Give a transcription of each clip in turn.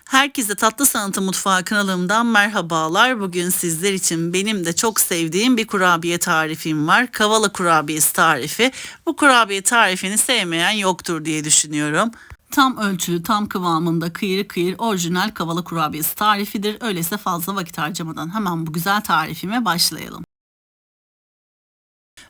Herkese Tatlı Sanatı Mutfağı kanalımdan merhabalar. Bugün sizler için benim de çok sevdiğim bir kurabiye tarifim var. Kavala kurabiyesi tarifi. Bu kurabiye tarifini sevmeyen yoktur diye düşünüyorum. Tam ölçülü, tam kıvamında kıyır kıyır orijinal kavala kurabiyesi tarifidir. Öyleyse fazla vakit harcamadan hemen bu güzel tarifime başlayalım.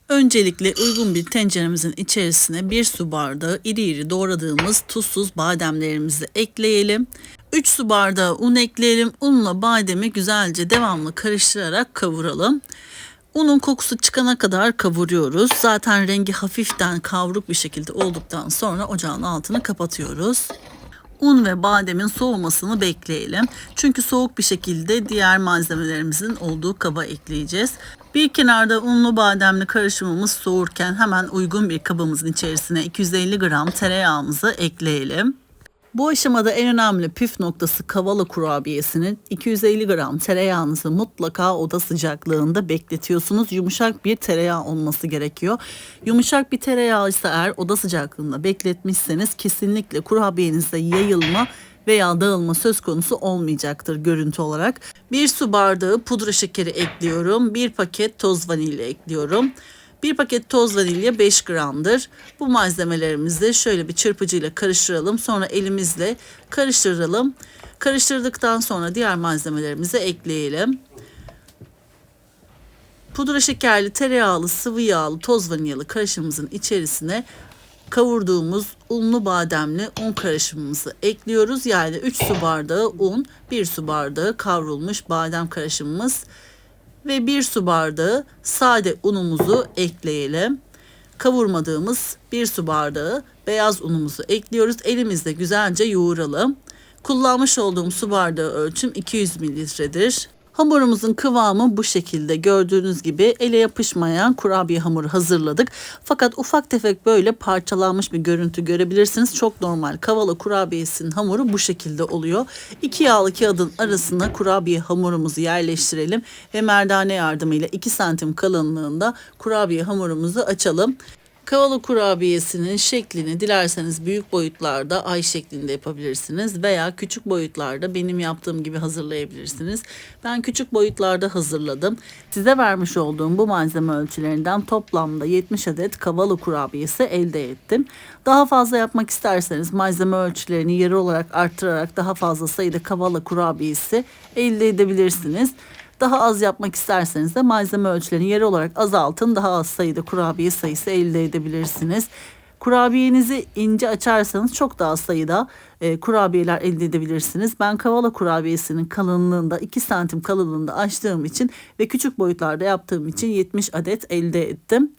Öncelikle uygun bir tenceremizin içerisine 1 su bardağı iri iri doğradığımız tuzsuz bademlerimizi ekleyelim. 3 su bardağı un ekleyelim. Unla bademi güzelce devamlı karıştırarak kavuralım. Unun kokusu çıkana kadar kavuruyoruz. Zaten rengi hafiften kavruk bir şekilde olduktan sonra ocağın altını kapatıyoruz. Un ve bademin soğumasını bekleyelim. Çünkü soğuk bir şekilde diğer malzemelerimizin olduğu kaba ekleyeceğiz. Bir kenarda unlu bademli karışımımız soğurken hemen uygun bir kabımızın içerisine 250 gram tereyağımızı ekleyelim. Bu aşamada en önemli püf noktası kavala kurabiyesinin 250 gram tereyağınızı mutlaka oda sıcaklığında bekletiyorsunuz. Yumuşak bir tereyağı olması gerekiyor. Yumuşak bir tereyağı ise eğer oda sıcaklığında bekletmişseniz kesinlikle kurabiyenizde yayılma veya dağılma söz konusu olmayacaktır görüntü olarak. 1 su bardağı pudra şekeri ekliyorum. 1 paket toz vanilya ekliyorum. 1 paket toz vanilya 5 gramdır. Bu malzemelerimizi şöyle bir çırpıcıyla karıştıralım. Sonra elimizle karıştıralım. Karıştırdıktan sonra diğer malzemelerimizi ekleyelim. Pudra şekerli, tereyağlı, sıvı yağlı, toz vanilyalı karışımımızın içerisine kavurduğumuz unlu bademli un karışımımızı ekliyoruz. Yani 3 su bardağı un, 1 su bardağı kavrulmuş badem karışımımız ve 1 su bardağı sade unumuzu ekleyelim. Kavurmadığımız 1 su bardağı beyaz unumuzu ekliyoruz. Elimizle güzelce yoğuralım. Kullanmış olduğum su bardağı ölçüm 200 mililitredir. Hamurumuzun kıvamı bu şekilde. Gördüğünüz gibi ele yapışmayan kurabiye hamuru hazırladık. Fakat ufak tefek böyle parçalanmış bir görüntü görebilirsiniz. Çok normal. Kavala kurabiyesinin hamuru bu şekilde oluyor. 2 yağlı kağıdın arasına kurabiye hamurumuzu yerleştirelim ve merdane yardımıyla 2 santim kalınlığında kurabiye hamurumuzu açalım. Kavala kurabiyesinin şeklini dilerseniz büyük boyutlarda ay şeklinde yapabilirsiniz veya küçük boyutlarda benim yaptığım gibi hazırlayabilirsiniz. Ben küçük boyutlarda hazırladım. Size vermiş olduğum bu malzeme ölçülerinden toplamda 70 adet kavala kurabiyesi elde ettim. Daha fazla yapmak isterseniz malzeme ölçülerini yarı olarak arttırarak daha fazla sayıda kavala kurabiyesi elde edebilirsiniz. Daha az yapmak isterseniz de malzeme ölçülerini yarı olarak azaltın. Daha az sayıda kurabiye sayısı elde edebilirsiniz. Kurabiyenizi ince açarsanız çok daha az sayıda kurabiyeler elde edebilirsiniz. Ben kavala kurabiyesinin kalınlığında 2 santim kalınlığında açtığım için ve küçük boyutlarda yaptığım için 70 adet elde ettim.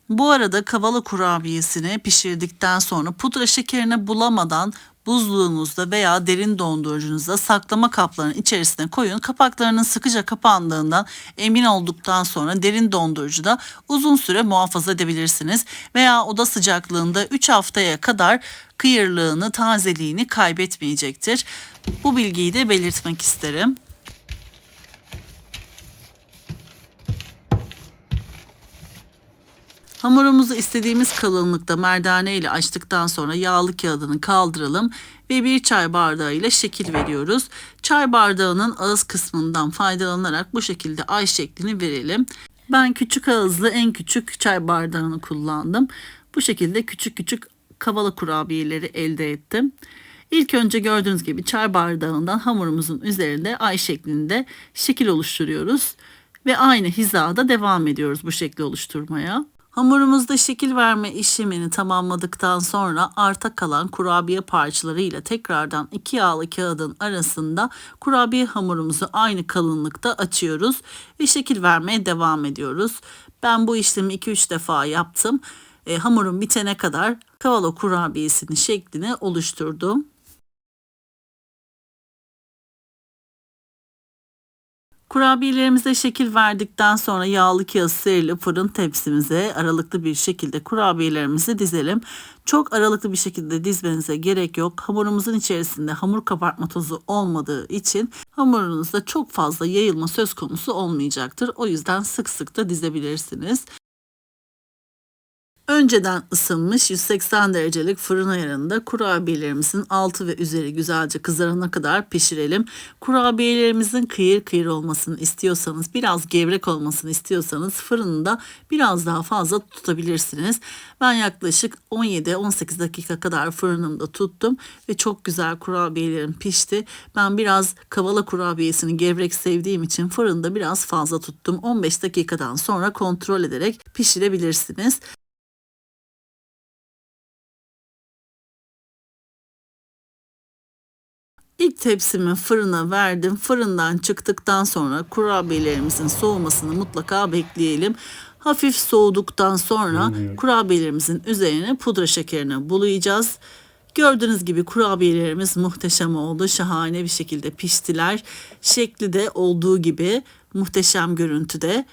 Bu arada kavala kurabiyesini pişirdikten sonra pudra şekerine bulamadan buzluğunuzda veya derin dondurucunuzda saklama kaplarının içerisine koyun. Kapaklarının sıkıca kapandığından emin olduktan sonra derin dondurucuda uzun süre muhafaza edebilirsiniz. Veya oda sıcaklığında 3 haftaya kadar kıyırlığını, tazeliğini kaybetmeyecektir. Bu bilgiyi de belirtmek isterim. Hamurumuzu istediğimiz kalınlıkta merdane ile açtıktan sonra yağlı kağıdını kaldıralım ve 1 çay bardağı ile şekil veriyoruz. Çay bardağının ağız kısmından faydalanarak bu şekilde ay şeklini verelim. Ben küçük ağızlı en küçük çay bardağını kullandım. Bu şekilde küçük küçük kavala kurabiyeleri elde ettim. İlk önce gördüğünüz gibi çay bardağından hamurumuzun üzerinde ay şeklinde şekil oluşturuyoruz ve aynı hizada devam ediyoruz bu şekli oluşturmaya. Hamurumuzda şekil verme işlemini tamamladıktan sonra arta kalan kurabiye parçalarıyla tekrardan 2 yağlı kağıdın arasında kurabiye hamurumuzu aynı kalınlıkta açıyoruz ve şekil vermeye devam ediyoruz. Ben bu işlemi 2-3 defa yaptım. Hamurum bitene kadar kavala kurabiyesinin şeklini oluşturdum. Kurabiyelerimize şekil verdikten sonra yağlı kağıt serili fırın tepsimize aralıklı bir şekilde kurabiyelerimizi dizelim. Çok aralıklı bir şekilde dizmenize gerek yok. Hamurumuzun içerisinde hamur kabartma tozu olmadığı için hamurunuzda çok fazla yayılma söz konusu olmayacaktır. O yüzden sık sık da dizebilirsiniz. Önceden ısınmış 180 derecelik fırın ayarında kurabiyelerimizin altı ve üzeri güzelce kızarana kadar pişirelim. Kurabiyelerimizin kıyır kıyır olmasını istiyorsanız, biraz gevrek olmasını istiyorsanız fırında biraz daha fazla tutabilirsiniz. Ben yaklaşık 17-18 dakika kadar fırınımda tuttum ve çok güzel kurabiyelerim pişti. Ben biraz kavala kurabiyesini gevrek sevdiğim için fırında biraz fazla tuttum. 15 dakikadan sonra kontrol ederek pişirebilirsiniz. İlk tepsimi fırına verdim. Fırından çıktıktan sonra kurabiyelerimizin soğumasını mutlaka bekleyelim. Hafif soğuduktan sonra kurabiyelerimizin üzerine pudra şekerini bulayacağız. Gördüğünüz gibi kurabiyelerimiz muhteşem oldu. Şahane bir şekilde piştiler. Şekli de olduğu gibi muhteşem görüntüde.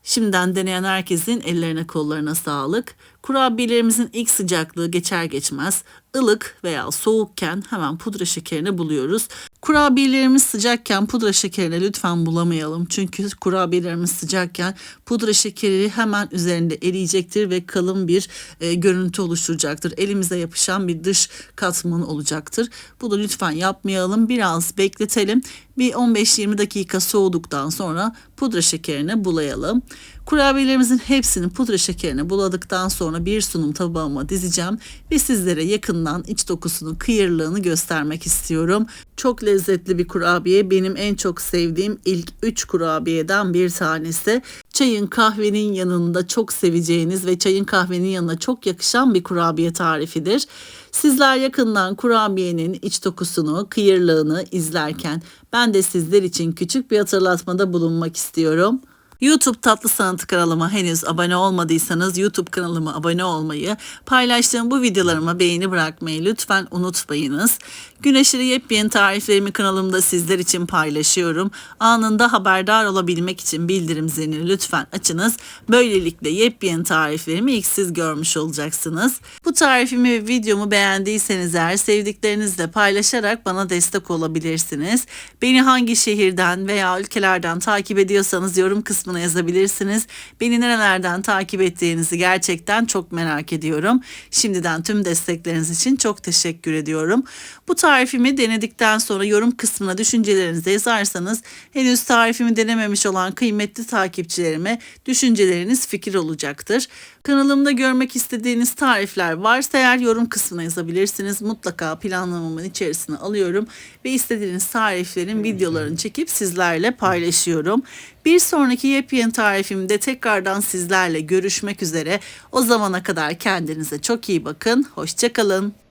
Şimdiden deneyen herkesin ellerine kollarına sağlık. Kurabiyelerimizin ilk sıcaklığı geçer geçmez ılık veya soğukken hemen pudra şekerini buluyoruz. Kurabiyelerimiz sıcakken pudra şekerini lütfen bulamayalım. Çünkü kurabiyelerimiz sıcakken pudra şekeri hemen üzerinde eriyecektir ve kalın bir görüntü oluşturacaktır. Elimize yapışan bir dış katman olacaktır. Bunu lütfen yapmayalım. Biraz bekletelim. Bir 15-20 dakika soğuduktan sonra pudra şekerini bulayalım. Kurabiyelerimizin hepsini pudra şekerini buladıktan sonra bir sunum tabağıma dizeceğim ve sizlere yakından iç dokusunu, kıyırlığını göstermek istiyorum. Çok lezzetli bir kurabiye. Benim en çok sevdiğim ilk 3 kurabiyeden bir tanesi. Çayın kahvenin yanında çok seveceğiniz ve çayın kahvenin yanına çok yakışan bir kurabiye tarifidir. Sizler yakından kurabiyenin iç dokusunu, kıyırlığını izlerken ben de sizler için küçük bir hatırlatmada bulunmak istiyorum. YouTube Tatlı Sanatı kanalıma henüz abone olmadıysanız YouTube kanalıma abone olmayı, paylaştığım bu videolarıma beğeni bırakmayı lütfen unutmayınız. Gün aşırı yepyeni tariflerimi kanalımda sizler için paylaşıyorum. Anında haberdar olabilmek için bildirim zilini lütfen açınız. Böylelikle yepyeni tariflerimi ilk siz görmüş olacaksınız. Bu tarifimi ve videomu beğendiyseniz eğer sevdiklerinizle paylaşarak bana destek olabilirsiniz. Beni hangi şehirden veya ülkelerden takip ediyorsanız yorum kısmına yazabilirsiniz. Beni nerelerden takip ettiğinizi gerçekten çok merak ediyorum. Şimdiden tüm destekleriniz için çok teşekkür ediyorum. Bu tarifimi denedikten sonra yorum kısmına düşüncelerinizi yazarsanız henüz tarifimi denememiş olan kıymetli takipçilerime düşünceleriniz fikir olacaktır. Kanalımda görmek istediğiniz tarifler varsa eğer yorum kısmına yazabilirsiniz. Mutlaka planlamamın içerisine alıyorum ve istediğiniz tariflerin videolarını çekip sizlerle paylaşıyorum. Bir sonraki yepyeni tarifimde tekrardan sizlerle görüşmek üzere. O zamana kadar kendinize çok iyi bakın. Hoşça kalın.